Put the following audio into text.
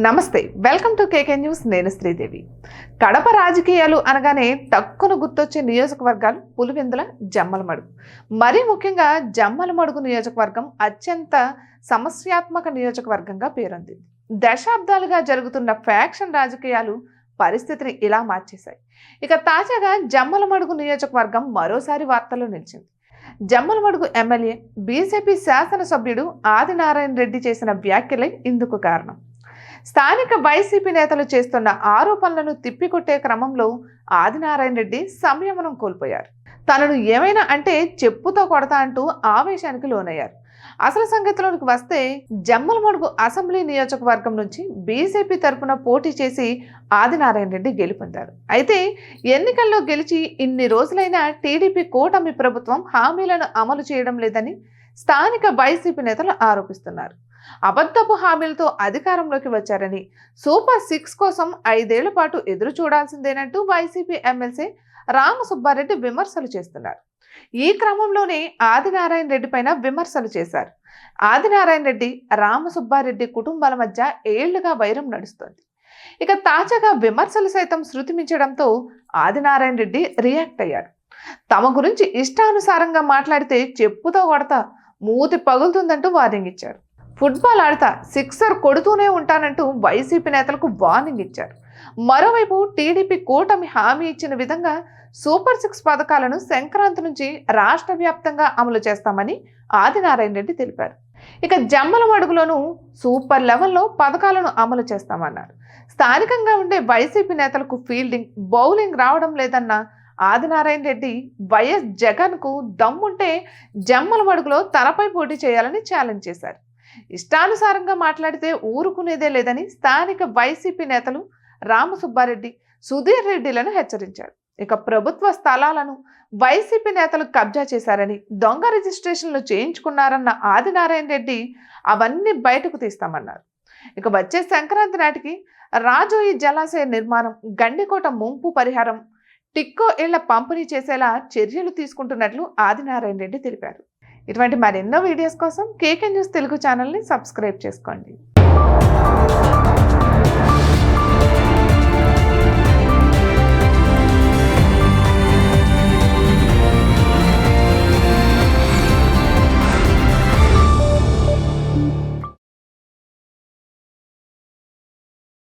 నమస్తే, welcome to KK news. నేను శ్రీదేవి. కడప రాజకీయాలు అనగానే టక్కున గుర్తొచ్చే నియోజకవర్గాలు పులివెందుల, జమ్మలమడుగు. మరీ ముఖ్యంగా జమ్మలమడుగు నియోజకవర్గం అత్యంత సమస్యాత్మక నియోజకవర్గంగా పేరొందింది. దశాబ్దాలుగా జరుగుతున్న ఫ్యాక్షన్ రాజకీయాలు పరిస్థితిని ఇలా మార్చేశాయి. ఇక తాజాగా జమ్మలమడుగు నియోజకవర్గం మరోసారి వార్తల్లో నిలిచింది. జమ్మలమడుగు ఎమ్మెల్యే బీజేపీ శాసనసభ్యుడు ఆదినారాయణ రెడ్డి చేసిన వ్యాఖ్యలే ఇందుకు కారణం. స్థానిక వైసీపీ నేతలు చేస్తున్న ఆరోపణలను తిప్పికొట్టే క్రమంలో ఆదినారాయణ రెడ్డి సంయమనం కోల్పోయారు. తనను ఏమైనా అంటే చెప్పుతో కొడతా అంటూ ఆవేశానికి లోనయ్యారు. అసలు సంగతిలోనికి వస్తే జమ్మలమడుగు అసెంబ్లీ నియోజకవర్గం నుంచి బీజేపీ తరఫున పోటీ చేసి ఆదినారాయణ రెడ్డి గెలుపొందారు. అయితే ఎన్నికల్లో గెలిచి ఇన్ని రోజులైనా టీడీపీ కూటమి ప్రభుత్వం హామీలను అమలు చేయడం లేదని స్థానిక వైసీపీ నేతలు ఆరోపిస్తున్నారు. అబద్ధపు హామీలతో అధికారంలోకి వచ్చారని, సూపర్ 6 కోసం 5 ఏళ్ల పాటు ఎదురు చూడాల్సిందేనంటూ వైసీపీ ఎమ్మెల్సీ రామసుబ్బారెడ్డి విమర్శలు చేస్తున్నారు. ఈ క్రమంలోనే ఆదినారాయణ రెడ్డి పైన విమర్శలు చేశారు. ఆదినారాయణ రెడ్డి, రామసుబ్బారెడ్డి కుటుంబాల మధ్య ఏళ్లుగా వైరం నడుస్తోంది. ఇక తాజాగా విమర్శలు సైతం శృతిమించడంతో ఆదినారాయణ రెడ్డి రియాక్ట్ అయ్యారు. తమ గురించి ఇష్టానుసారంగా మాట్లాడితే చెప్పుతో కొడతా, మూతి పగులుతుందంటూ వార్నింగ్ ఇచ్చారు. ఫుట్బాల్ ఆడతా, సిక్సర్ కొడుతూనే ఉంటానంటూ వైసీపీ నేతలకు వార్నింగ్ ఇచ్చారు. మరోవైపు టీడీపీ కూటమి హామీ ఇచ్చిన విధంగా సూపర్ 6 పథకాలను సంక్రాంతి నుంచి రాష్ట్ర వ్యాప్తంగా అమలు చేస్తామని ఆదినారాయణ రెడ్డి తెలిపారు. ఇక జమ్మలమడుగులోనూ సూపర్ లెవెల్లో పథకాలను అమలు చేస్తామన్నారు. స్థానికంగా ఉండే వైసీపీ నేతలకు ఫీల్డింగ్, బౌలింగ్ రావడం లేదన్న ఆదినారాయణ రెడ్డి వైఎస్ జగన్కు దమ్ముంటే జమ్మలమడుగులో తనపై పోటీ చేయాలని ఛాలెంజ్ చేశారు. ఇష్టానుసారంగా మాట్లాడితే ఊరుకునేదే లేదని స్థానిక వైసీపీ నేతలు రామసుబ్బారెడ్డి, సుధీర్ రెడ్డిలను హెచ్చరించారు. ఇక ప్రభుత్వ స్థలాలను వైసీపీ నేతలు కబ్జా చేశారని, దొంగ రిజిస్ట్రేషన్లు చేయించుకున్నారన్న ఆదినారాయణ రెడ్డి అవన్నీ బయటకు తీస్తామన్నారు. ఇక వచ్చే సంక్రాంతి నాటికి రాజోయి జలాశయ నిర్మాణం, గండికోట ముంపు పరిహారం, టిక్కో ఇళ్ల పంపిణీ చేసేలా చర్యలు తీసుకుంటున్నట్లు ఆదినారాయణ రెడ్డి తెలిపారు. ఇటువంటి మరెన్నో వీడియోస్ కోసం కేకే న్యూస్ తెలుగు ఛానల్ని సబ్స్క్రైబ్ చేసుకోండి.